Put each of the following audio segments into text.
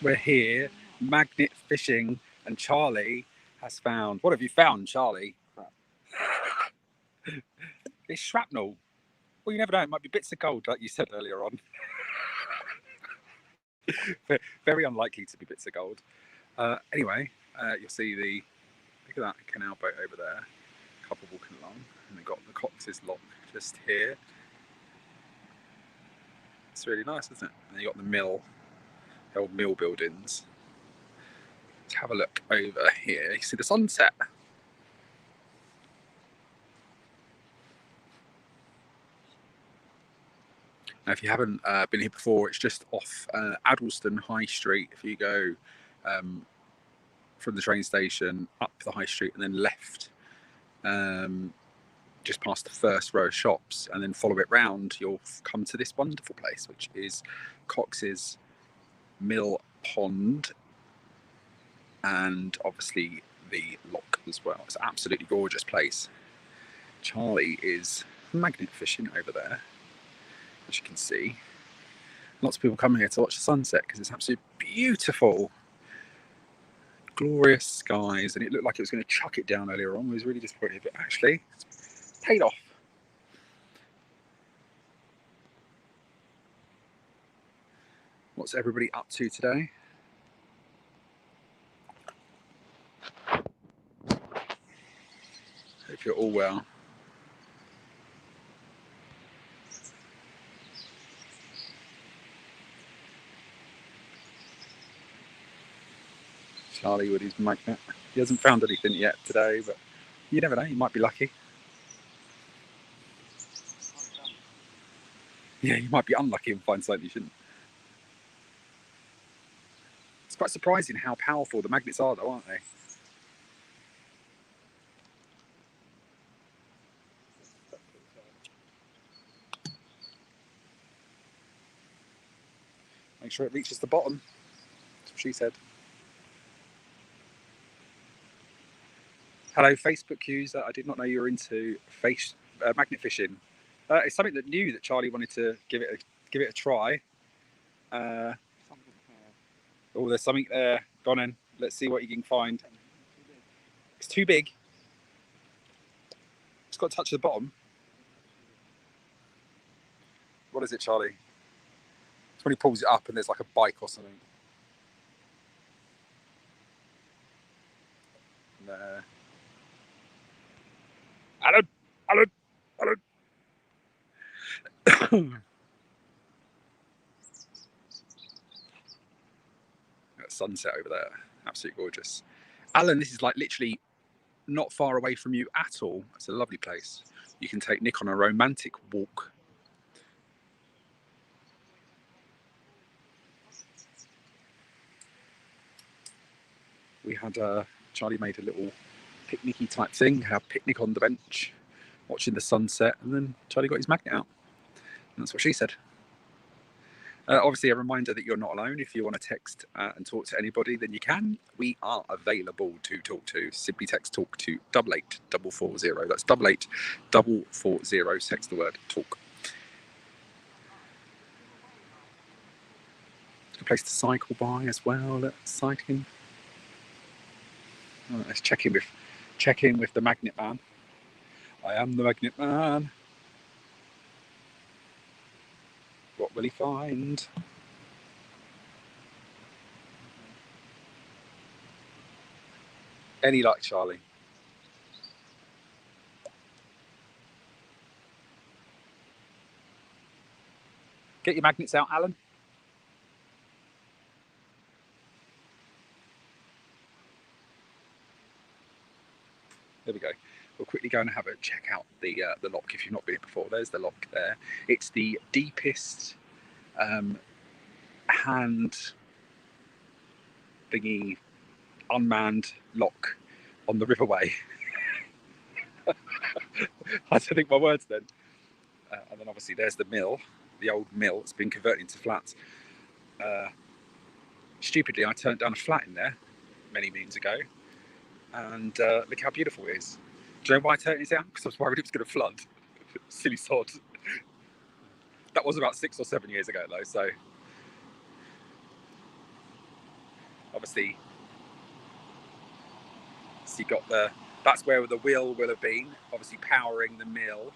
We're here, magnet fishing, and Charlie has found. What have you found, Charlie? It's shrapnel. Well, you never know. It might be bits of gold, like you said earlier on. Very unlikely to be bits of gold. Anyway, you'll see the look at that canal boat over there. A couple walking along, and they've got the Coxes lock just here. It's really nice, isn't it? And you got the mill, the old mill buildings. Let's have a look over here. You see the sunset. Now, if you haven't been here before, it's just off Addleston High Street. If you go from the train station up the high street and then left, just past the first row of shops, and then follow it round, you'll come to this wonderful place, which is Cox's Mill Pond, and obviously the lock as well. It's an absolutely gorgeous place. Charlie is magnet fishing over there, as you can see. Lots of people come here to watch the sunset because it's absolutely beautiful. Glorious skies, and it looked like it was going to chuck it down earlier on. I was really disappointed, but actually it's paid off. What's everybody up to today? Hope you're all well. Charlie with his magnet. He hasn't found anything yet today, but you never know, you might be lucky. Yeah, you might be unlucky and find something you shouldn't. It's quite surprising how powerful the magnets are, though, aren't they? Make sure it reaches the bottom. That's what she said. Hello, Facebook user. I did not know you were into magnet fishing. It's something that new that Charlie wanted to give it a try. Oh, there's something there. Go on in. Let's see what you can find. It's too big. It's got to touch the bottom. What is it, Charlie? It's when he pulls it up and there's like a bike or something. No. Alan! Sunset over there. Absolutely gorgeous. Alan, this is like literally not far away from you at all. It's a lovely place. You can take Nick on a romantic walk. We had Charlie made a little picnicky type thing, had a picnic on the bench, watching the sunset, and then Charlie got his magnet out. And that's what she said. Obviously, a reminder that you're not alone. If you want to text and talk to anybody, then you can. We are available to talk to. Simply text talk to 88440. That's 88440. Text the word talk. It's a place to cycle by as well. That's cycling. Oh, let's check in with the magnet man. I am the magnet man. What will he find? Any luck, Charlie? Get your magnets out, Alan. There we go. We'll quickly go and have a check out the lock if you've not been here before. There's the lock there. It's the deepest hand thingy unmanned lock on the riverway. I had to think my words then. And then obviously there's the mill, the old mill. It's been converted into flats. Stupidly, I turned down a flat in there many moons ago, and look how beautiful it is. Do you know why I turned it down? Because I was worried it was going to flood. Silly sod. That was about 6 or 7 years ago, though. So obviously, so you got that's where the wheel will have been, obviously powering the mill,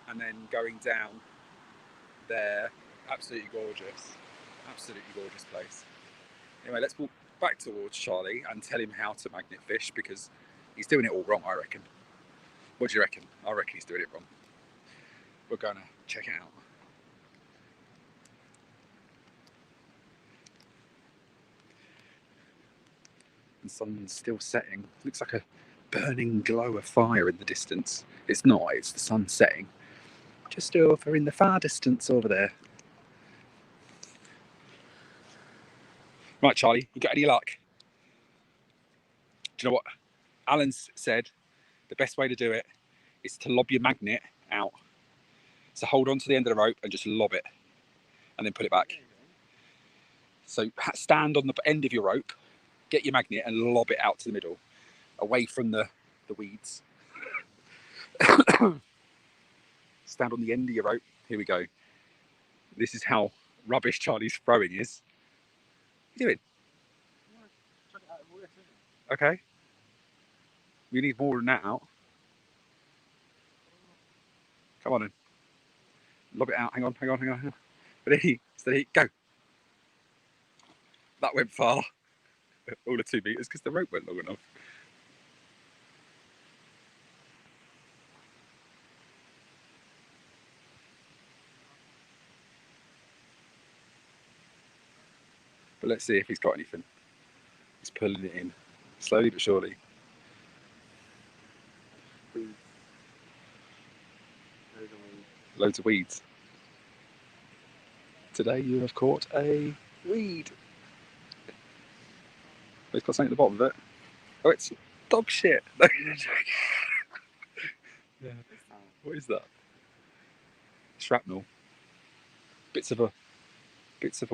and then going down there. Absolutely gorgeous place. Anyway, let's walk back towards Charlie and tell him how to magnet fish, because he's doing it all wrong, I reckon. What do you reckon? I reckon he's doing it wrong. We're going to check it out. The sun's still setting. Looks like a burning glow of fire in the distance. It's not, it's the sun setting. Just over in the far distance over there. Right, Charlie, you got any luck? Do you know what Alan's said? The best way to do it is to lob your magnet out. So hold on to the end of the rope and just lob it, and then put it back. So stand on the end of your rope, get your magnet and lob it out to the middle, away from the weeds. Stand on the end of your rope. Here we go. This is how rubbish Charlie's throwing is. What are you doing? Okay. We need more than that out. Come on in. Lob it out. Hang on. Ready, steady, go. That went far. All of 2 meters because the rope went long enough. But let's see if he's got anything. He's pulling it in, slowly but surely. Loads of weeds. Today you have caught a weed. It's got something at the bottom of it. Oh, it's dog shit. Yeah. What is that? Shrapnel. Bits of a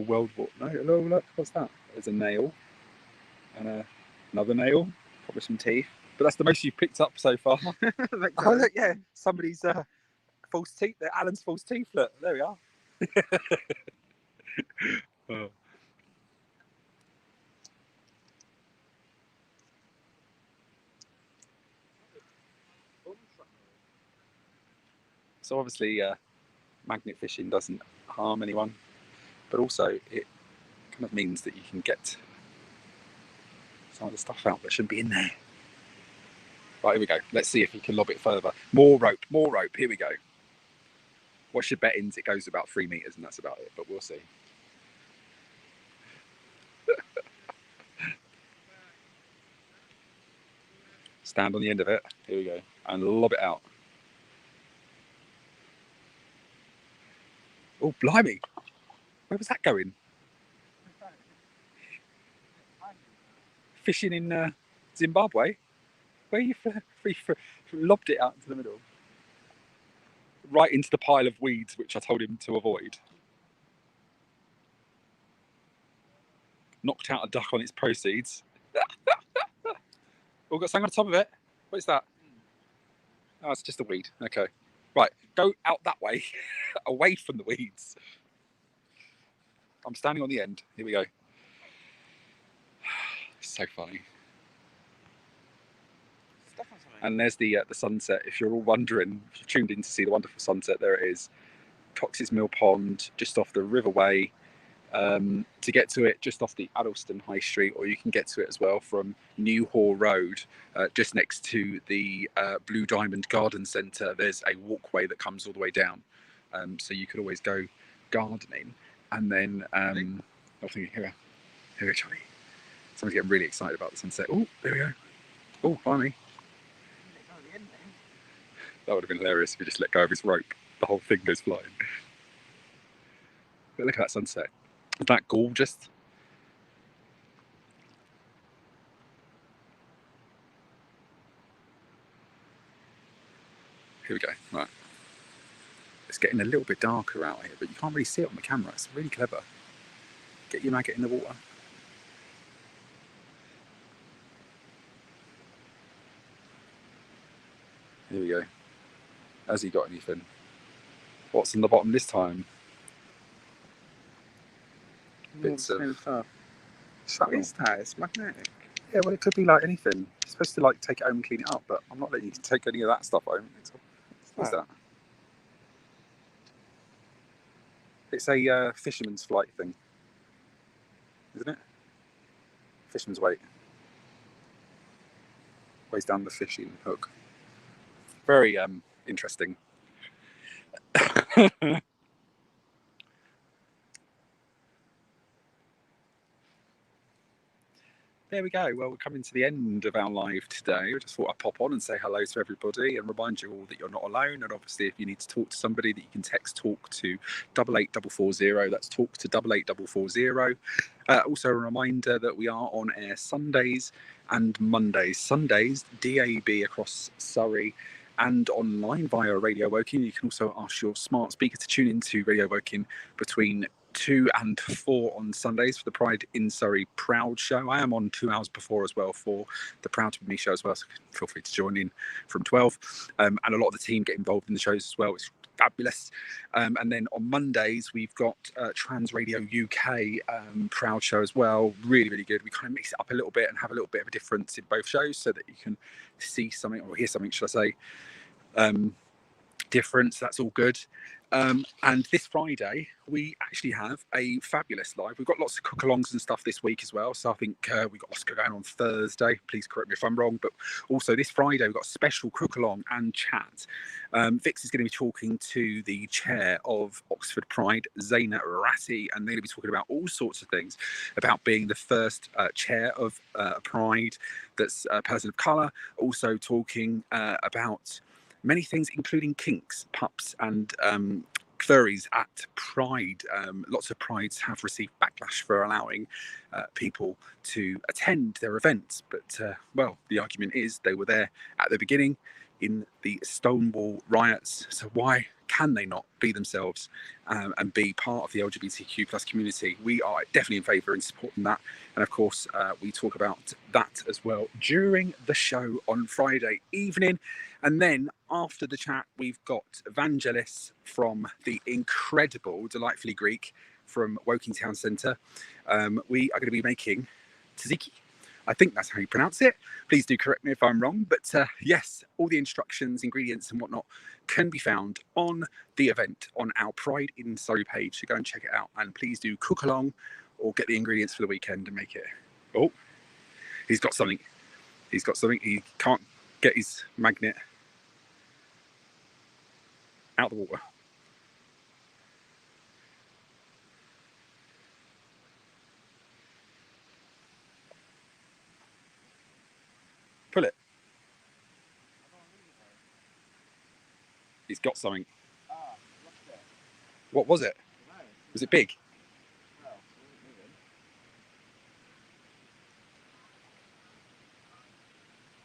World War. No, look, what's that? There's a nail and another nail, probably some teeth. But that's the most you've picked up so far. Oh look, yeah, somebody's false teeth. Alan's false teeth. Look, there we are. Oh. So obviously, magnet fishing doesn't harm anyone, but also it kind of means that you can get some of the stuff out that shouldn't be in there. Right, here we go. Let's see if you can lob it further. More rope. Here we go. What's your bettings? It goes about 3 meters, and that's about it. But we'll see. Stand on the end of it. Here we go, and lob it out. Oh, blimey! Where was that going? Fishing in Zimbabwe? Where you lobbed it out into the middle? Right into the pile of weeds, which I told him to avoid. Knocked out a duck on its proceeds. Oh, got something on top of it. What is that? Oh, it's just a weed. Okay. Right, go out that way, away from the weeds. I'm standing on the end. Here we go. So funny. And there's the sunset. If you're all wondering, if you've tuned in to see the wonderful sunset, there it is. Coxes Mill Pond, just off the Riverway. To get to it, just off the Addleston High Street, or you can get to it as well from Newhall Road, just next to the Blue Diamond Garden Centre. There's a walkway that comes all the way down, so you could always go gardening. And then I'm thinking, here we go, Charlie. Someone's getting really excited about the sunset. Oh, there we go. Oh, finally. That would have been hilarious if you just let go of his rope. The whole thing goes flying. But look at that sunset. Isn't that gorgeous? Here we go. Right. It's getting a little bit darker out here, but you can't really see it on the camera. It's really clever. Get your maggot in the water. Here we go. Has he got anything? What's in the bottom this time? Bits of What is that? It's magnetic. Yeah, well, it could be like anything. You're supposed to like take it home and clean it up, but I'm not letting you take any of that stuff home. What's that? It's a fisherman's flight thing, isn't it? Fisherman's weight. Weighs down the fishing hook. Very interesting. There we go. Well, we're coming to the end of our live today. I just thought I'd pop on and say hello to everybody and remind you all that you're not alone. And obviously, if you need to talk to somebody, that you can text talk to 88440. That's talk to 88440. Also, a reminder that we are on air Sundays and Mondays. Sundays, DAB across Surrey and online via Radio Woking. You can also ask your smart speaker to tune into Radio Woking between 2 and 4 on Sundays for the Pride in Surrey Proud show. I am on 2 hours before as well for the Proud to Be Me show as well, so feel free to join in from 12. And a lot of the team get involved in the shows as well. It's fabulous. And then on Mondays we've got Trans Radio UK Proud show as well. Really, really good. We kind of mix it up a little bit and have a little bit of a difference in both shows so that you can see something or hear something, should I say, difference. That's all good. And this Friday we actually have a fabulous live. We've got lots of cook-alongs and stuff this week as well, so I think we've got Oscar going on Thursday. Please correct me if I'm wrong, but also this Friday we've got a special cook-along and chat. Vix is going to be talking to the chair of Oxford Pride, Zaina Ratti, and they're going to be talking about all sorts of things about being the first chair of a Pride that's a person of colour, also talking about many things, including kinks, pups, and furries at Pride. Lots of Prides have received backlash for allowing people to attend their events, but well, the argument is they were there at the beginning in the Stonewall riots, so why can they not be themselves and be part of the LGBTQ plus community? We are definitely in favour and supporting that, and of course we talk about that as well during the show on Friday evening. And then after the chat we've got Evangelis from the incredible Delightfully Greek from Woking Town Centre. We are going to be making tzatziki. I think that's how you pronounce it. Please do correct me if I'm wrong. But yes, all the instructions, ingredients and whatnot can be found on the event on our Pride in Surrey page. So go and check it out. And please do cook along or get the ingredients for the weekend and make it. Oh, he's got something. He's got something. He can't get his magnet out of the water. Pull it. He's got something. What was it? Was it big?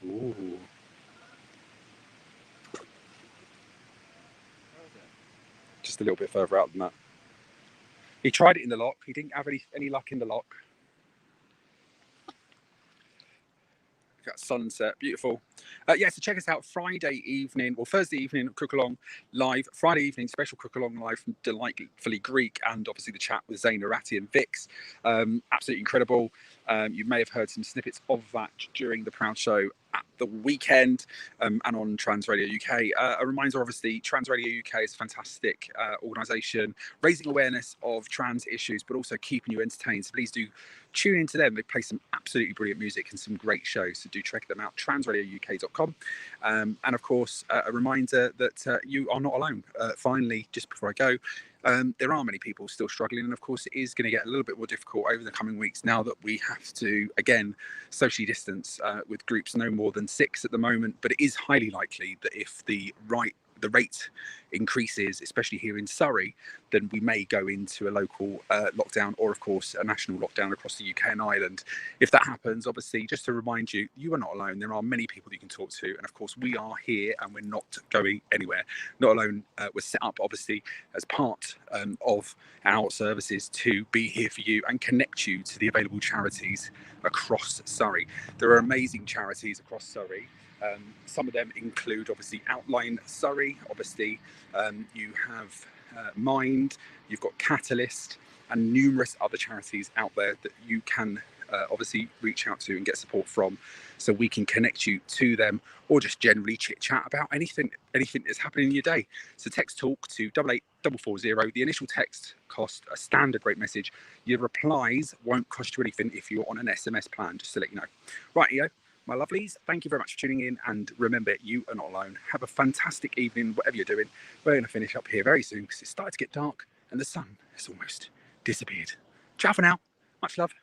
Ooh. Just a little bit further out than that. He tried it in the lock. He didn't have any luck in the lock. Got sunset, beautiful. Yeah, so check us out Friday evening, or Thursday evening, cook along live. Friday evening, special cook along live from Delightfully Greek, and obviously the chat with Zaina Ratti and Vix. Absolutely incredible. You may have heard some snippets of that during the Proud Show at the weekend and on Trans Radio UK. A reminder, obviously, Trans Radio UK is a fantastic organisation, raising awareness of trans issues, but also keeping you entertained. So please do tune into them. They play some absolutely brilliant music and some great shows, so do check them out, transradiouk.com. And of course, a reminder that you are not alone. Finally, just before I go, there are many people still struggling, and of course it is going to get a little bit more difficult over the coming weeks now that we have to again socially distance with groups no more than 6 at the moment. But it is highly likely that if the rate increases, especially here in Surrey, then we may go into a local lockdown, or of course a national lockdown across the UK and Ireland. If that happens, obviously, just to remind you, you are not alone. There are many people that you can talk to, and of course we are here and we're not going anywhere. Not alone. We're set up obviously as part of our services to be here for you and connect you to the available charities across Surrey. There are amazing charities across Surrey. Some of them include obviously Outline Surrey, obviously you have Mind, you've got Catalyst, and numerous other charities out there that you can obviously reach out to and get support from, so we can connect you to them, or just generally chit chat about anything that's happening in your day. So text talk to 88440. The initial text costs a standard rate message. Your replies won't cost you anything if you're on an SMS plan, just to let you know. Right, Eo, my lovelies, thank you very much for tuning in, and remember, you are not alone. Have a fantastic evening, whatever you're doing. We're going to finish up here very soon because it's starting to get dark and the sun has almost disappeared. Ciao for now. Much love.